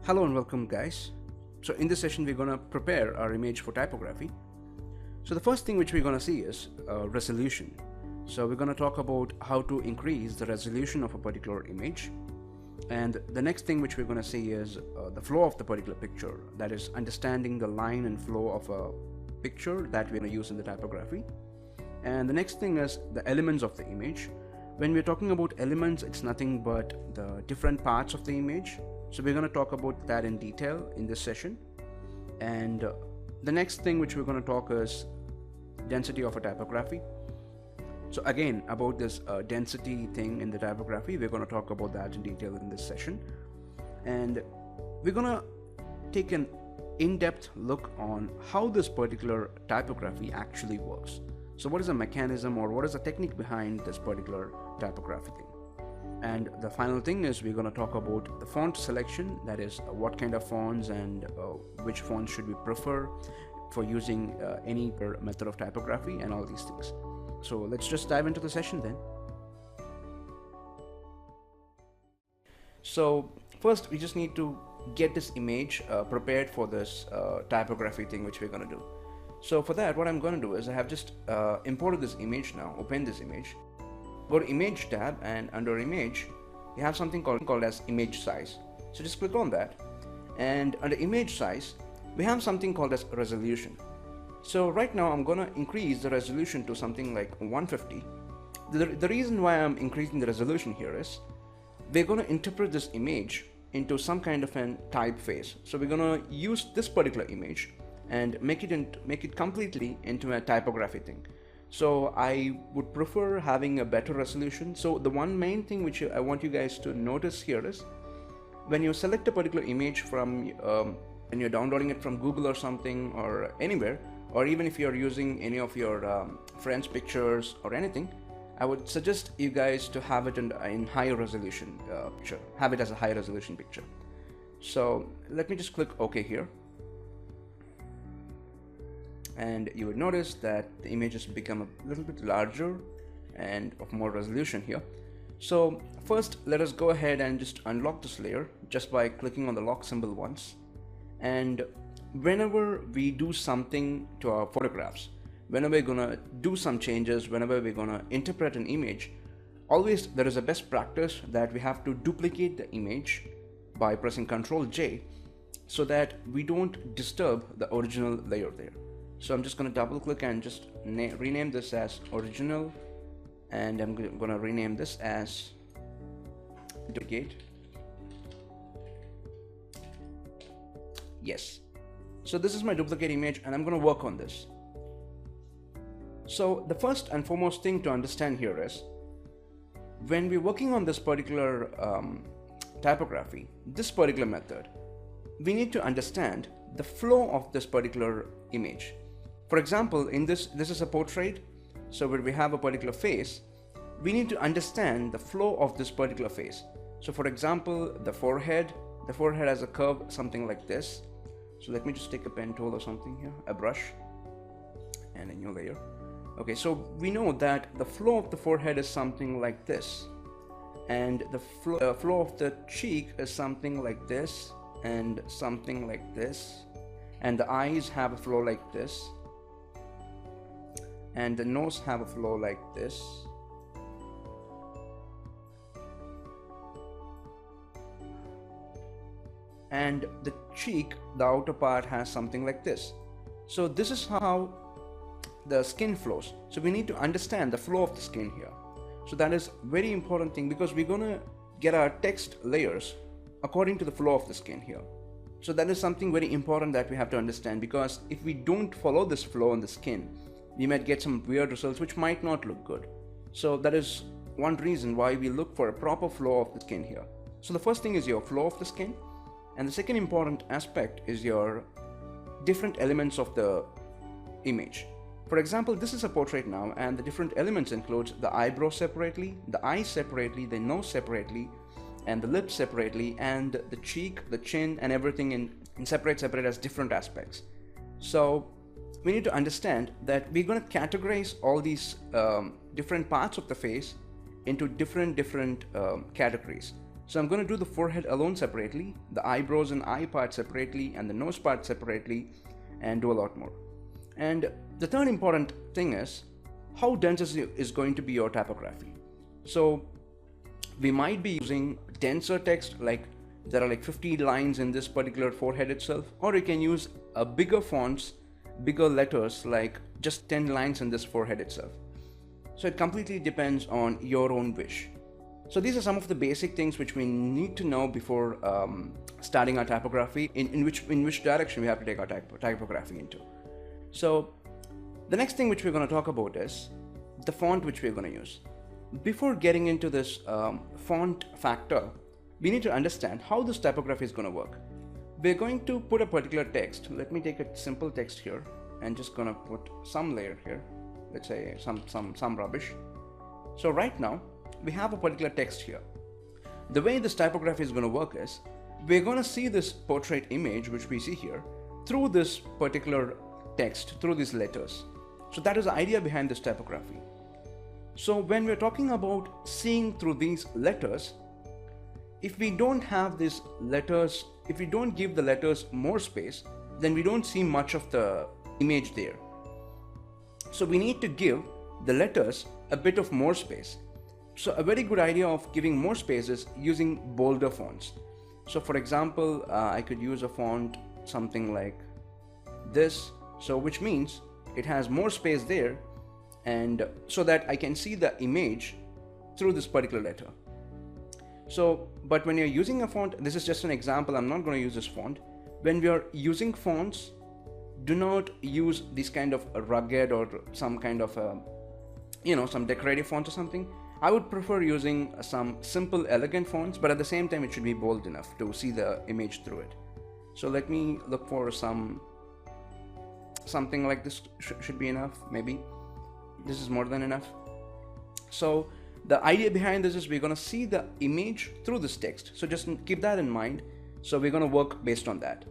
Hello and welcome guys. So in this session we're going to prepare our image for typography. So the first thing which we're going to see is resolution. So we're going to talk about how to increase the resolution of a particular image. And the next thing which we're going to see is the flow of the particular picture, that is understanding the line and flow of a picture that we're going to use in the typography. And the next thing is the elements of the image. When we're talking about elements, it's nothing but the different parts of the image. So we're going to talk about that in detail in this session. And the next thing which we're going to talk is density of a typography. So again, about this density thing in the typography, we're going to talk about that in detail in this session. And we're going to take an in-depth look on how this particular typography actually works. So what is the mechanism or what is the technique behind this particular typography thing? And the final thing is we're going to talk about the font selection, that is what kind of fonts and which fonts should we prefer for using any method of typography and all these things. So let's just dive into the session then. So first we just need to get this image prepared for this typography thing which we're going to do. So for that, what I'm going to do is I have just imported this image now, open this image. Go to image tab, and under image you have something called as image size. So just click on that, and under image size we have something called as resolution. So right now I'm gonna increase the resolution to something like 150. The reason why I'm increasing the resolution here is we're gonna interpret this image into some kind of an typeface. So we're gonna use this particular image and make it completely into a typography thing. So I would prefer having a better resolution. So the one main thing which I want you guys to notice here is when you select a particular image from when you're downloading it from Google or something or anywhere, or even if you're using any of your friends' pictures or anything, I would suggest you guys to have it in higher resolution picture. Have it as a high resolution picture. So let me just click OK here. And you would notice that the image has become a little bit larger and of more resolution here. So first let us go ahead and just unlock this layer just by clicking on the lock symbol once. And whenever we do something to our photographs, whenever we're gonna do some changes, whenever we're gonna interpret an image, always there is a best practice that we have to duplicate the image by pressing Ctrl J so that we don't disturb the original layer there. So I'm just going to double click and just rename this as original, and I'm going to rename this as duplicate. Yes. So this is my duplicate image and I'm going to work on this. So the first and foremost thing to understand here is when we're working on this particular typography, this particular method, we need to understand the flow of this particular image. For example, in this is a portrait, so where we have a particular face, we need to understand the flow of this particular face. So for example, the forehead has a curve something like this. So let me just take a pen tool or something here, a brush, and a new layer. Okay, so we know that the flow of the forehead is something like this, and the flow of the cheek is something like this and something like this, and the eyes have a flow like this, and the nose have a flow like this, and the cheek, the outer part, has something like this. So this is how the skin flows. So we need to understand the flow of the skin here. So that is very important thing, because we're gonna get our text layers according to the flow of the skin here. So that is something very important that we have to understand, because if we don't follow this flow in the skin, we might get some weird results which might not look good. So that is one reason why we look for a proper flow of the skin here. So the first thing is your flow of the skin, and the second important aspect is your different elements of the image. For example, this is a portrait now, and the different elements includes the eyebrow separately, the eyes separately, the nose separately, and the lips separately, and the cheek, the chin, and everything in separate as different aspects. So we need to understand that we're going to categorize all these different parts of the face into different categories. So I'm going to do the forehead alone separately, the eyebrows and eye part separately, and the nose part separately, and do a lot more. And the third important thing is how dense is going to be your typography. So we might be using denser text, like there are like 50 lines in this particular forehead itself, or you can use a bigger fonts, bigger letters, like just 10 lines in this forehead itself. So it completely depends on your own wish. So these are some of the basic things which we need to know before starting our typography, in which direction we have to take our typography into. So the next thing which we're going to talk about is the font which we're going to use. Before getting into this font factor, we need to understand how this typography is going to work. We're going to put a particular text. Let me take a simple text here and just going to put some layer here. Let's say some rubbish. So right now we have a particular text here. The way this typography is going to work is we're going to see this portrait image which we see here through this particular text, through these letters. So that is the idea behind this typography. So when we're talking about seeing through these letters, if we don't have these letters, if we don't give the letters more space, then we don't see much of the image there. So we need to give the letters a bit of more space. So a very good idea of giving more space is using bolder fonts. So for example, I could use a font something like this, so which means it has more space there, and so that I can see the image through this particular letter. So, but when you're using a font, this is just an example, I'm not going to use this font. When we are using fonts, do not use this kind of a rugged or some kind of some decorative font or something. I would prefer using some simple, elegant fonts, but at the same time, it should be bold enough to see the image through it. So let me look for something like this. Should be enough, maybe. This is more than enough. So the idea behind this is we're going to see the image through this text. So just keep that in mind. So we're going to work based on that.